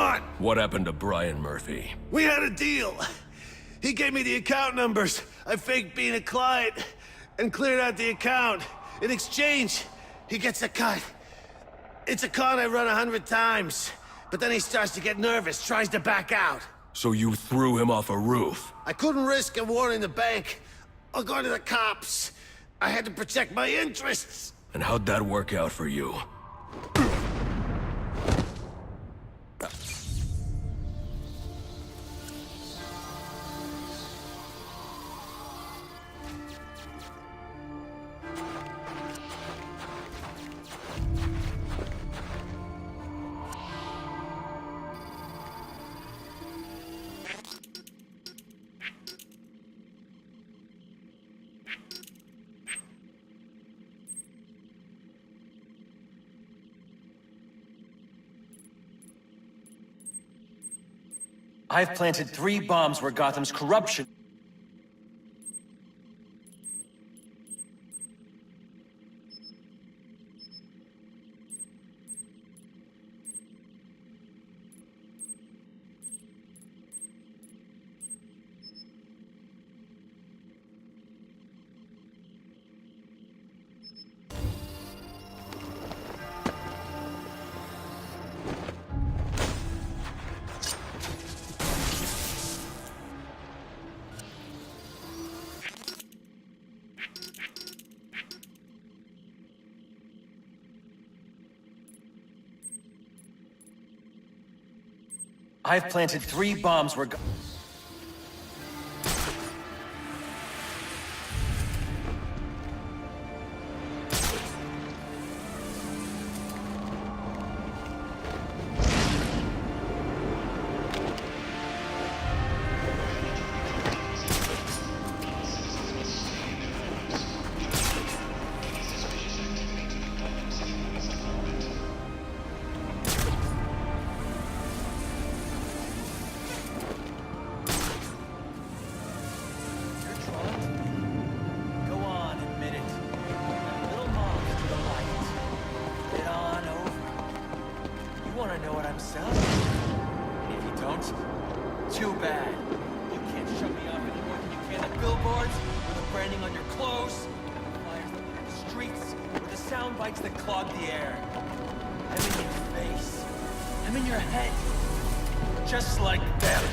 want? What happened to Brian Murphy? We had a deal. He gave me the account numbers. I faked being a client and cleared out the account. In exchange, he gets a cut. It's a con I run 100 times. But then he starts to get nervous, tries to back out. So you threw him off a roof? I couldn't risk him warning the bank or going to the cops. I had to protect my interests. And how'd that work out for you? I've planted 3 bombs where Gotham's corruption... I've planted 3 bombs where... Too bad. You can't shut me up anymore than you can the billboards, or the branding on your clothes, the flyers that litter the streets, or the sound bites that clog the air. I'm in your face. I'm in your head. Just like them.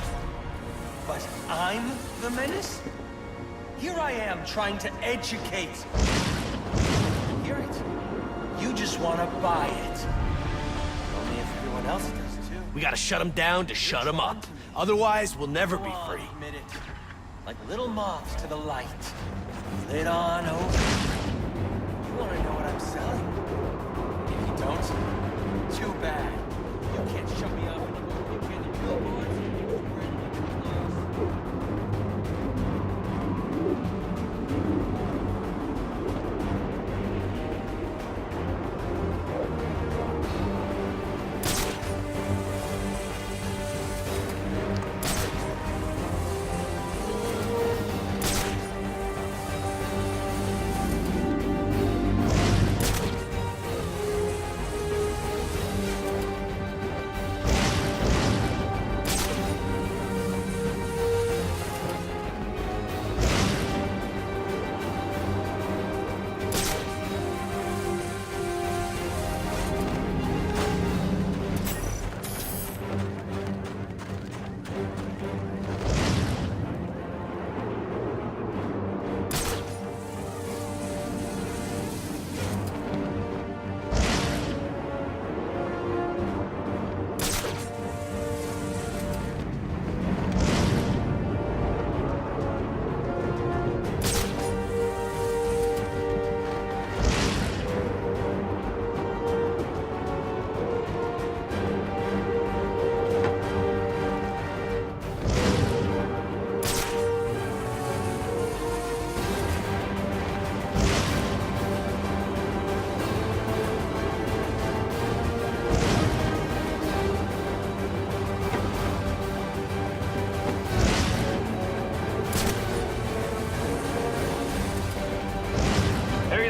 But I'm the menace? Here I am trying to educate. Hear it? You just want to buy it. Only if everyone else does too. We gotta shut him down to shut him up. Otherwise, we'll never be free. Like little moths to the light. Lit on over. You want to know what I'm selling? If you don't, too bad. You can't shut me up anymore. You can't do billboards.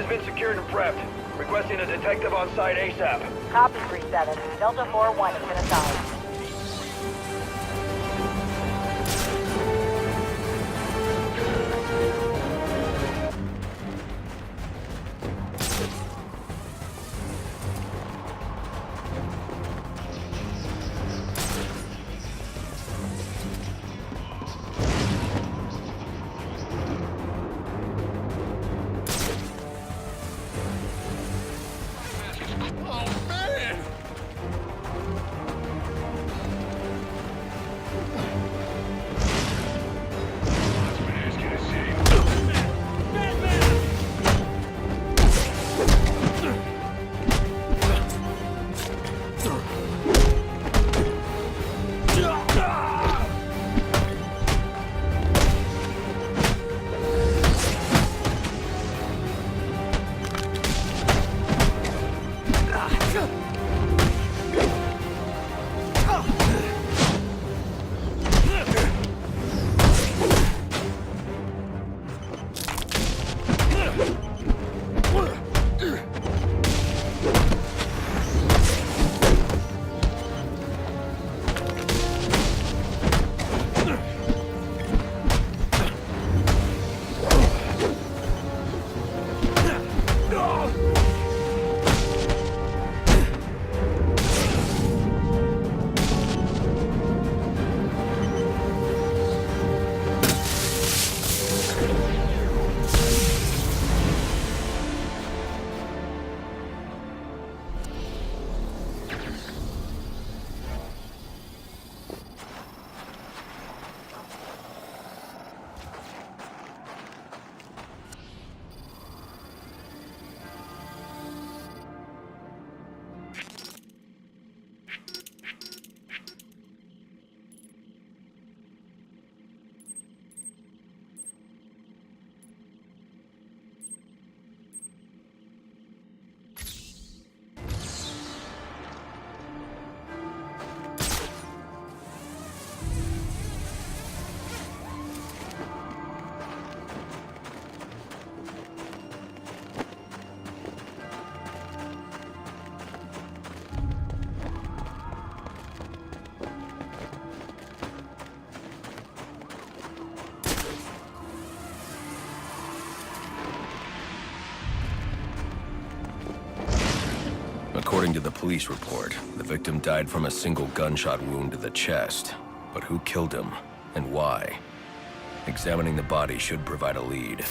Been secured and prepped. Requesting a detective on site ASAP. Copy 3-7. Delta 4-1 has been assigned. According to the police report, the victim died from a single gunshot wound to the chest. But who killed him, and why? Examining the body should provide a lead.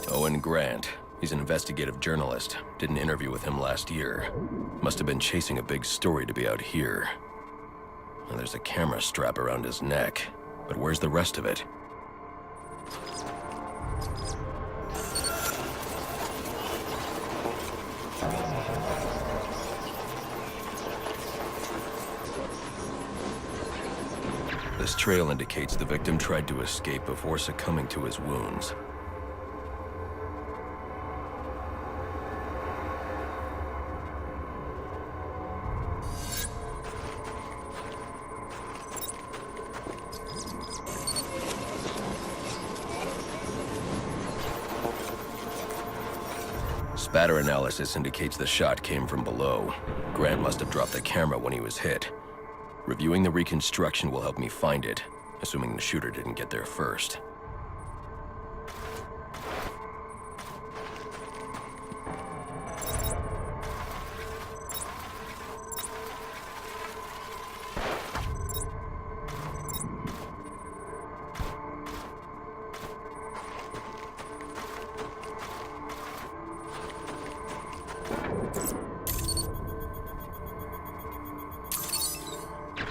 Owen Grant. He's an investigative journalist. Did an interview with him last year. Must have been chasing a big story to be out here. And there's a camera strap around his neck. But where's the rest of it? This trail indicates the victim tried to escape before succumbing to his wounds. Spatter analysis indicates the shot came from below. Grant must have dropped the camera when he was hit. Reviewing the reconstruction will help me find it, assuming the shooter didn't get there first.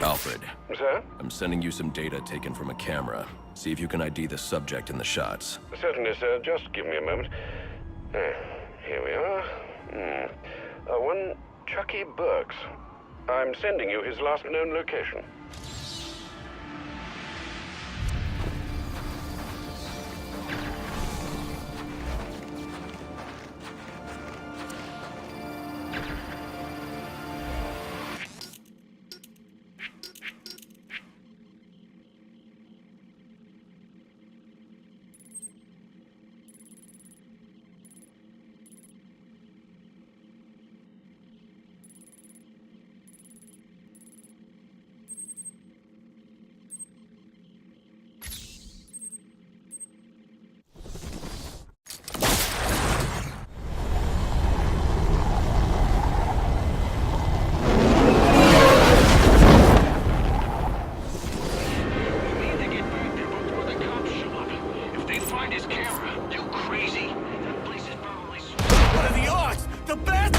Alfred. Sir? I'm sending you some data taken from a camera. See if you can ID the subject in the shots. Certainly, sir. Just give me a moment. Here we are. One Chucky Burks. I'm sending you his last known location. find his camera. You crazy? That place is probably... What are the odds? The best?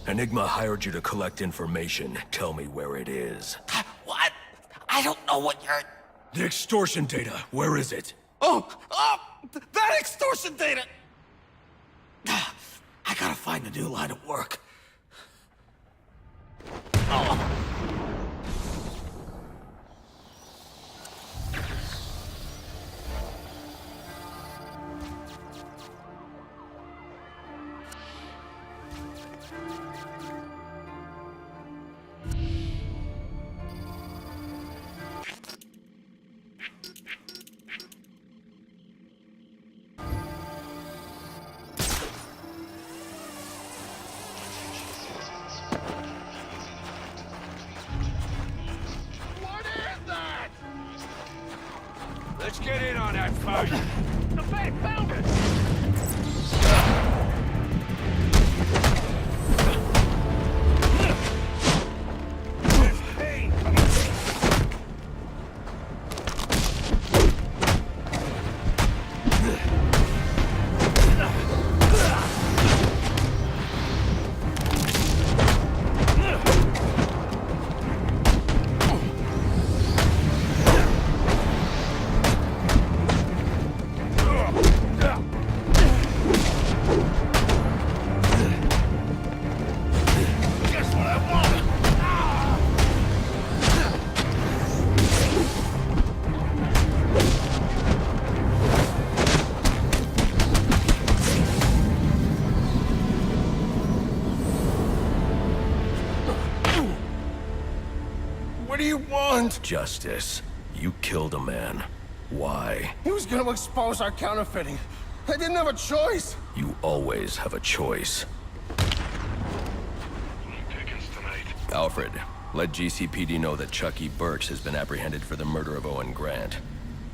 Enigma hired you to collect information. Tell me where it is. What? I don't know what you're... The extortion data, where is it? That extortion data! I gotta find a new line of work. Let's get in on that fight. The bank found it! What do you want? Justice. You killed a man. Why? He was gonna expose our counterfeiting. I didn't have a choice. You always have a choice. Pickings tonight. Alfred, let GCPD know that Chucky Burks has been apprehended for the murder of Owen Grant.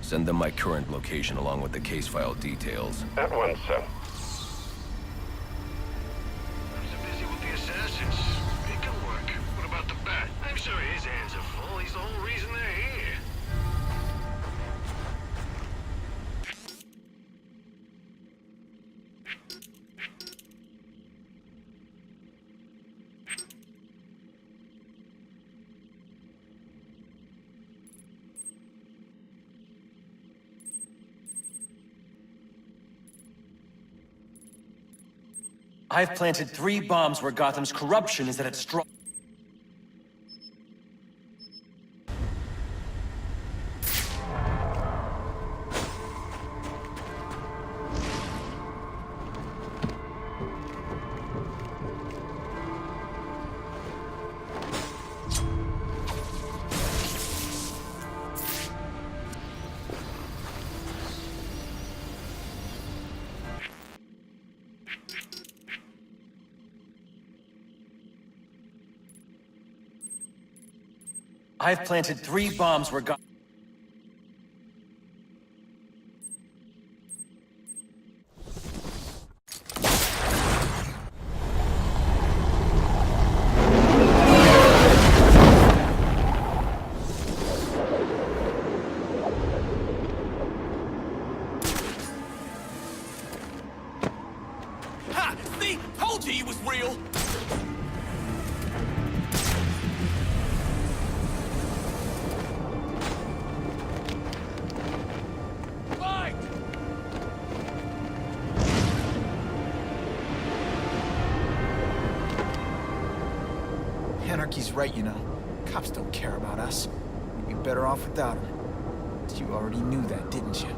Send them my current location along with the case file details. At once, sir. I'm so busy with the assassins. It can work. What about the bat? I'm sure his hands are full. He's the whole reason they're here. I've planted 3 bombs where Gotham's corruption is at its strong. I've planted 3 bombs where Gotham... Ha! See? Told you he was real! Anarky's right, you know. Cops don't care about us. We'd be better off without them. You already knew that, didn't you?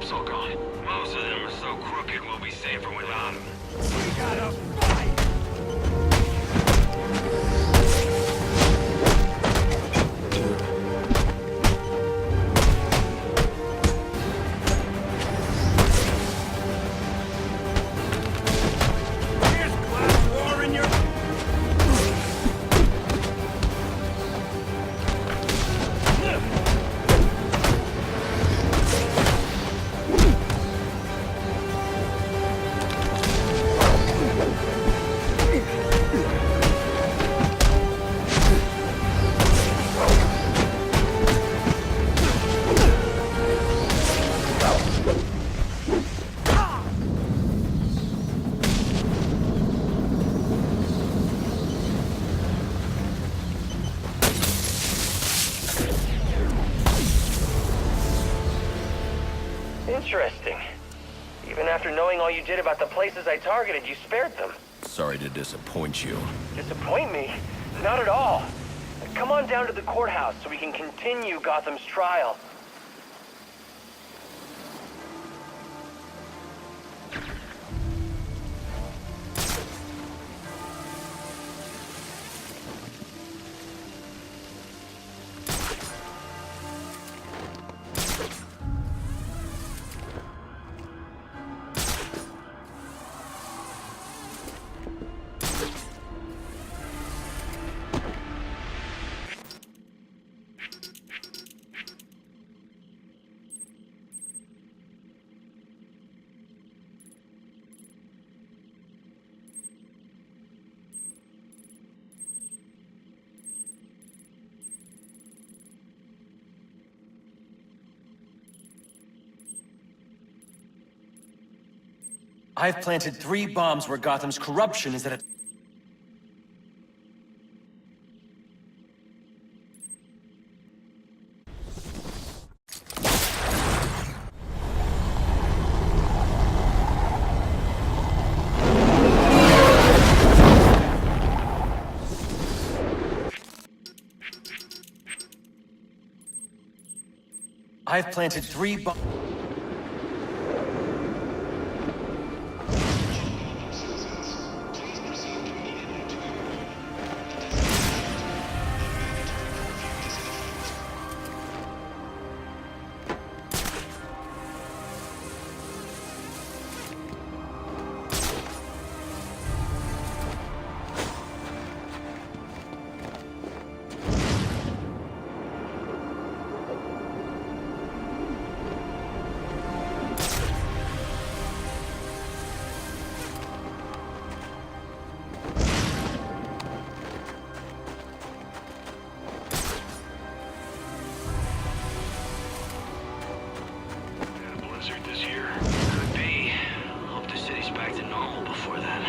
sheriff's all gone. Most of them are so crooked we'll be safer without them. We gotta fight! Interesting. Even after knowing all you did about the places I targeted, you spared them. Sorry to disappoint you. Disappoint me? Not at all. Come on down to the courthouse so we can continue Gotham's trial. I've planted 3 bombs where Gotham's corruption is at a... I've planted 3 bombs... This year. Could be. Hope the city's back to normal before then.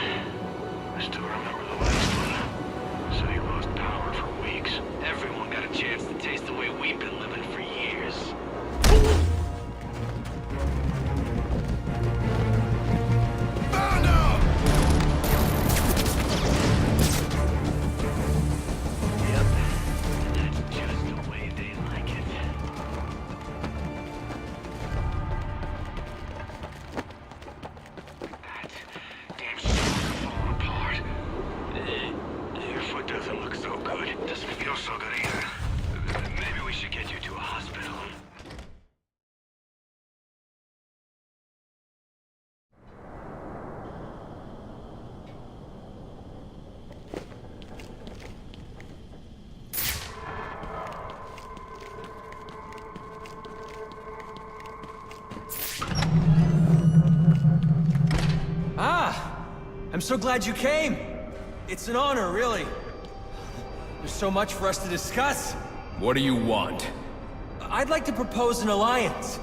I still remember the last one. City lost power for weeks. Everyone got a chance to taste the way we've been living for years. Doesn't look so good. Doesn't feel so good either. Maybe we should get you to a hospital. Ah! I'm so glad you came! It's an honor, really. There's so much for us to discuss. What do you want? I'd like to propose an alliance.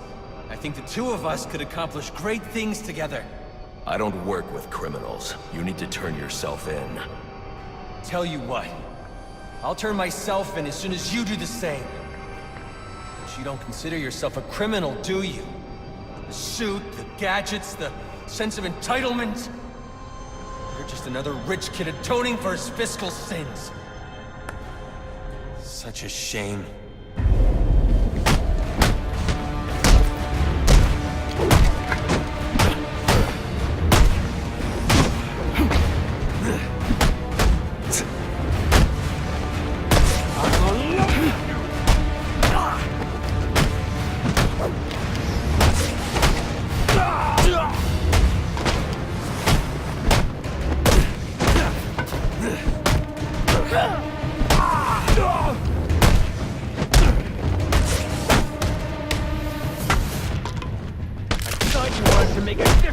I think the 2 of us could accomplish great things together. I don't work with criminals. You need to turn yourself in. Tell you what, I'll turn myself in as soon as you do the same. But you don't consider yourself a criminal, do you? The suit, the gadgets, the sense of entitlement. You're just another rich kid atoning for his fiscal sins. Such a shame.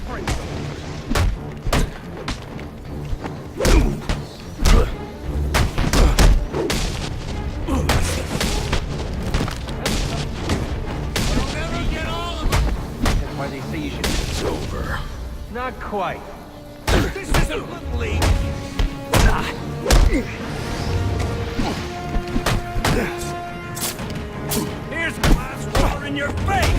different. That's why they say you should. It's over. Not quite. This isn't Little League. Here's glass water in your face!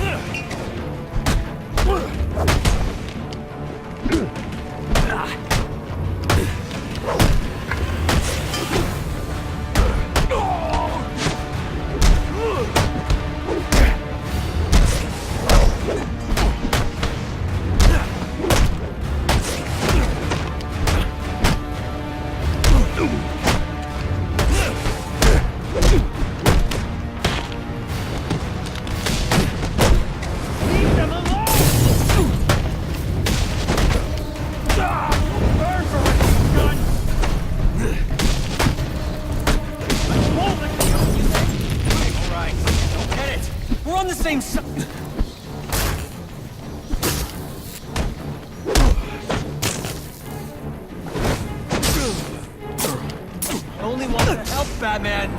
Batman!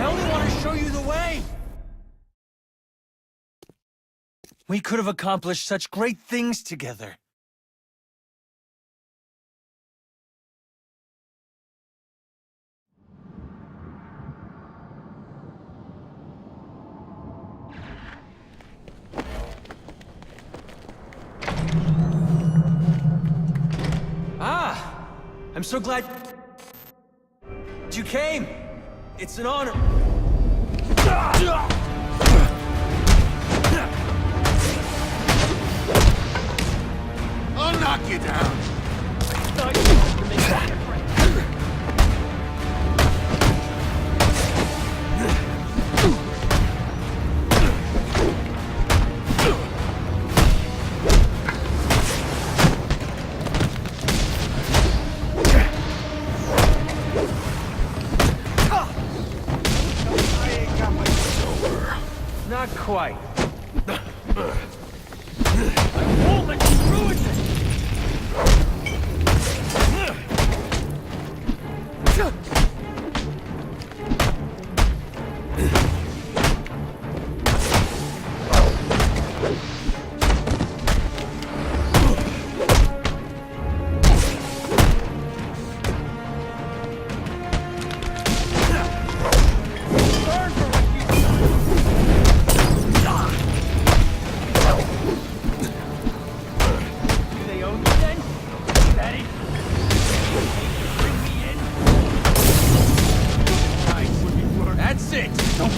I only want to show you the way! We could have accomplished such great things together. Ah! I'm so glad you came! It's an honor. I'll knock you down. Not quite. I won't let you ruin this!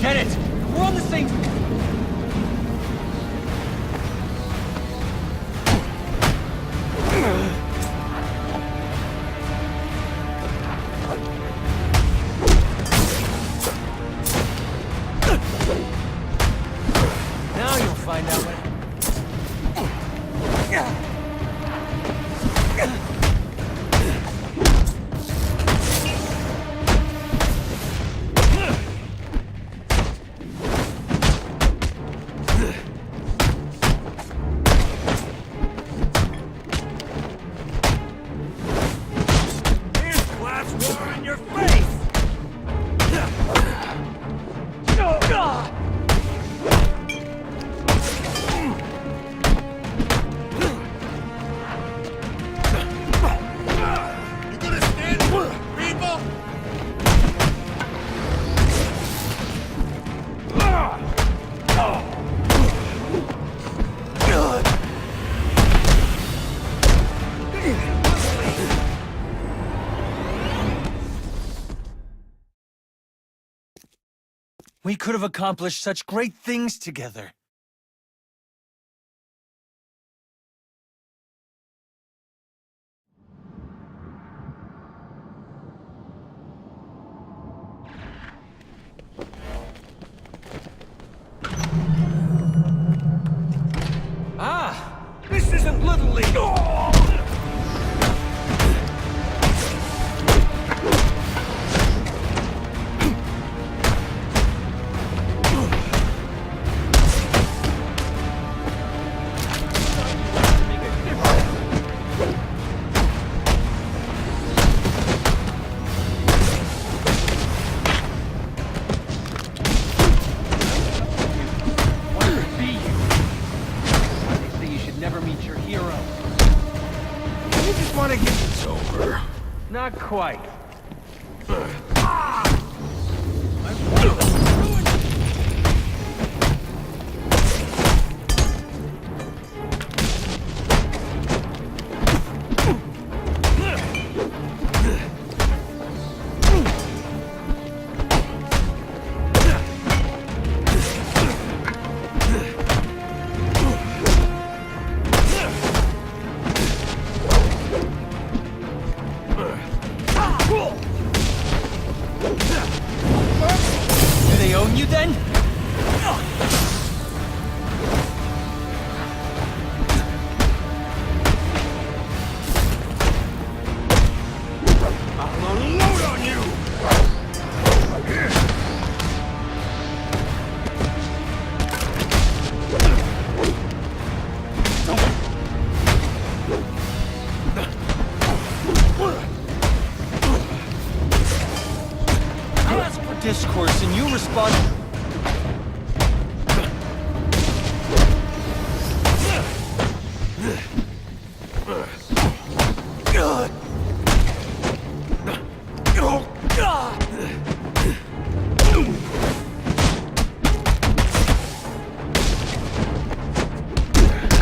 Get it! We're on the same... Now you'll find out what... We could have accomplished such great things together. Ah! This isn't Little League! Not quite. Discourse and you respond.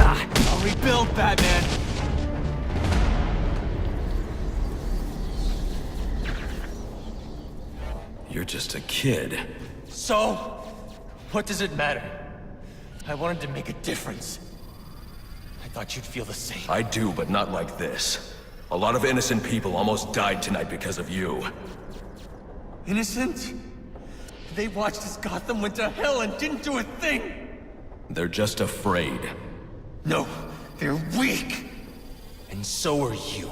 I'll rebuild, Batman. You're just a kid. So, what does it matter? I wanted to make a difference. I thought you'd feel the same. I do, but not like this. A lot of innocent people almost died tonight because of you. Innocent? They watched as Gotham went to hell and didn't do a thing! They're just afraid. No, they're weak! And so are you.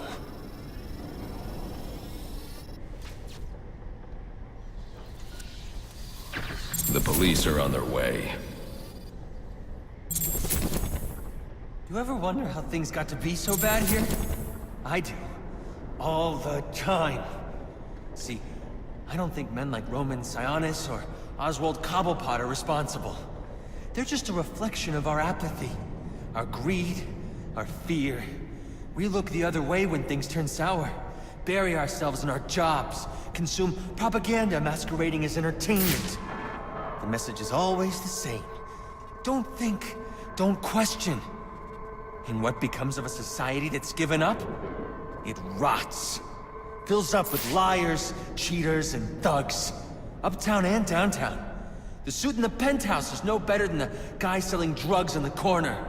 The police are on their way. You ever wonder how things got to be so bad here? I do. All the time. See, I don't think men like Roman Sionis or Oswald Cobblepot are responsible. They're just a reflection of our apathy, our greed, our fear. We look the other way when things turn sour, bury ourselves in our jobs, consume propaganda masquerading as entertainment. The message is always the same. Don't think, don't question. And what becomes of a society that's given up? It rots. Fills up with liars, cheaters, and thugs. Uptown and downtown. The suit in the penthouse is no better than the guy selling drugs in the corner.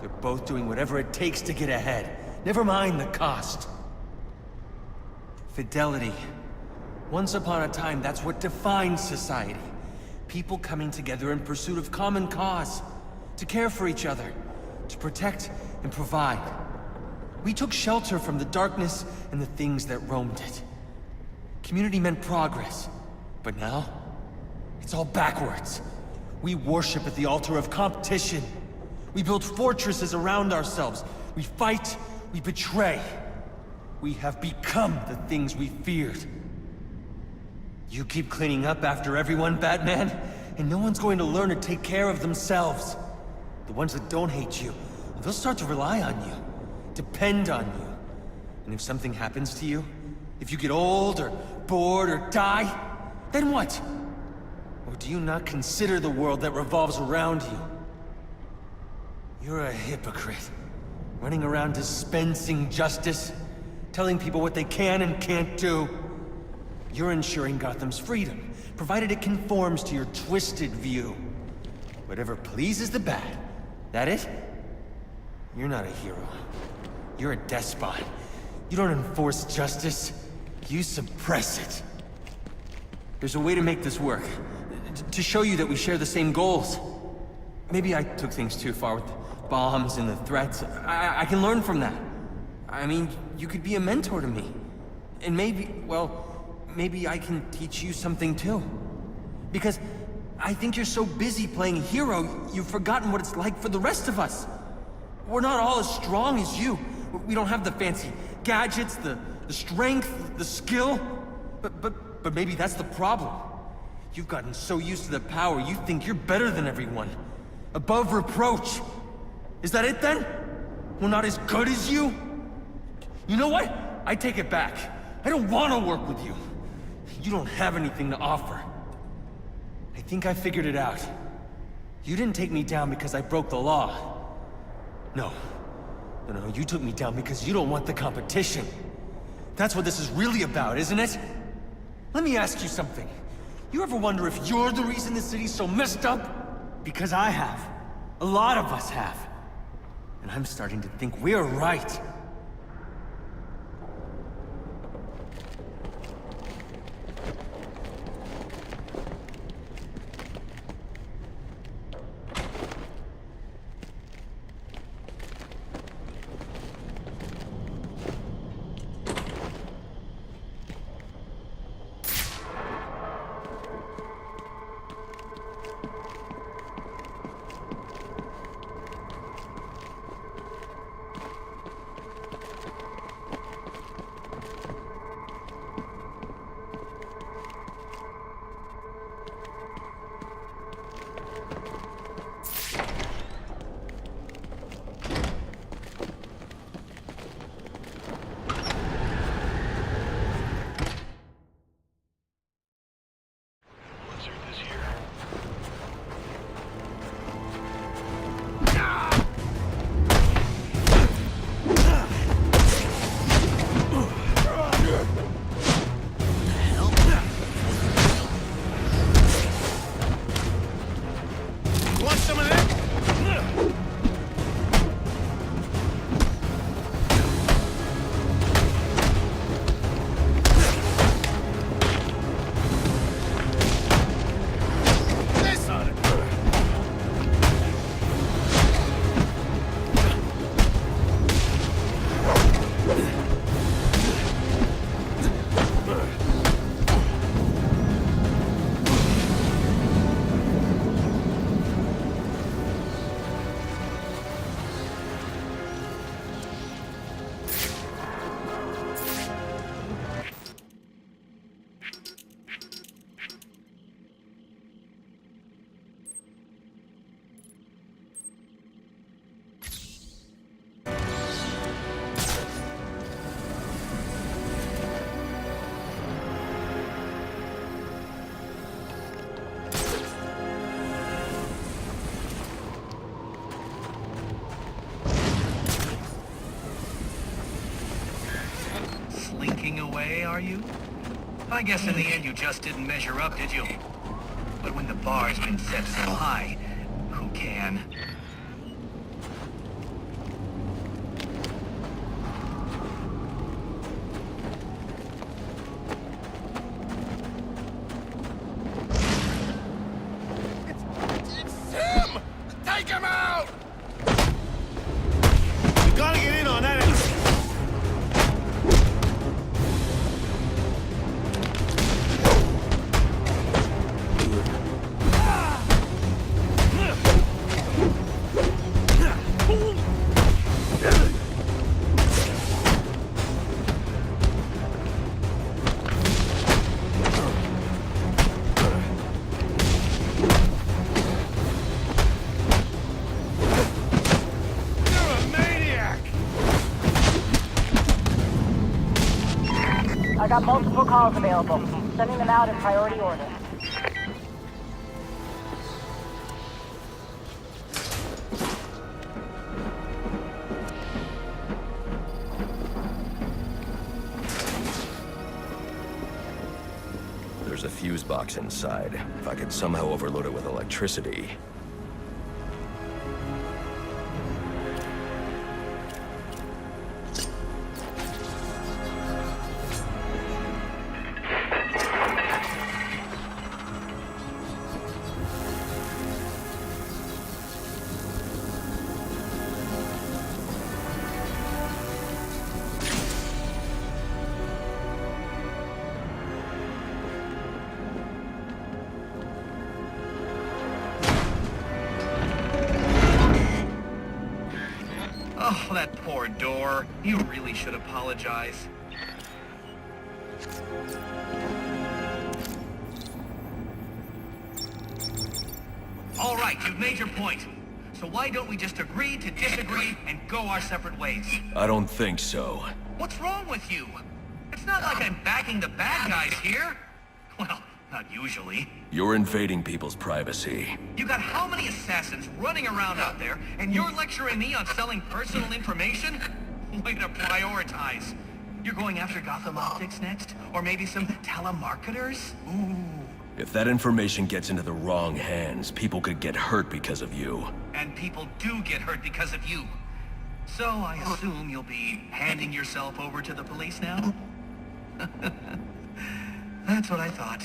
They're both doing whatever it takes to get ahead. Never mind the cost. Fidelity. Once upon a time, that's what defined society. People coming together in pursuit of common cause. To care for each other. To protect and provide. We took shelter from the darkness and the things that roamed it. Community meant progress. But now, it's all backwards. We worship at the altar of competition. We build fortresses around ourselves. We fight, we betray. We have become the things we feared. You keep cleaning up after everyone, Batman, and no one's going to learn to take care of themselves. The ones that don't hate you, they'll start to rely on you. Depend on you. And if something happens to you, if you get old or bored or die, then what? Or do you not consider the world that revolves around you? You're a hypocrite, running around dispensing justice, telling people what they can and can't do. You're ensuring Gotham's freedom, provided it conforms to your twisted view. Whatever pleases the bad. That it? You're not a hero. You're a despot. You don't enforce justice. You suppress it. There's a way to make this work. To show you that we share the same goals. Maybe I took things too far with the bombs and the threats. I can learn from that. I mean, you could be a mentor to me. And maybe, well, maybe I can teach you something too. Because I think you're so busy playing hero, you've forgotten what it's like for the rest of us. We're not all as strong as you. We don't have the fancy gadgets, the strength, the skill. But maybe that's the problem. You've gotten so used to the power, you think you're better than everyone. Above reproach. Is that it then? We're not as good as you? You know what? I take it back. I don't want to work with you. You don't have anything to offer. I think I figured it out. You didn't take me down because I broke the law. No. No, you took me down because you don't want the competition. That's what this is really about, isn't it? Let me ask you something. You ever wonder if you're the reason the city's so messed up? Because I have. A lot of us have. And I'm starting to think we're right. Away, are you? I guess in the end you just didn't measure up, did you? But when the bar's been set so high, who can? It's him! Take him out! You gotta get in on that. I got multiple calls available. Sending them out in priority order. There's a fuse box inside. If I could somehow overload it with electricity... Oh, that poor door. You really should apologize. All right, you've made your point. So why don't we just agree to disagree and go our separate ways? I don't think so. What's wrong with you? It's It's not like I'm backing the bad guys here. Well, not usually. You're invading people's privacy. You got how many assassins running around out there, and you're lecturing me on selling personal information? Way to prioritize. You're going after Gotham Optics next? Or maybe some telemarketers? Ooh. If that information gets into the wrong hands, people could get hurt because of you. And people do get hurt because of you. So I assume you'll be handing yourself over to the police now? That's what I thought.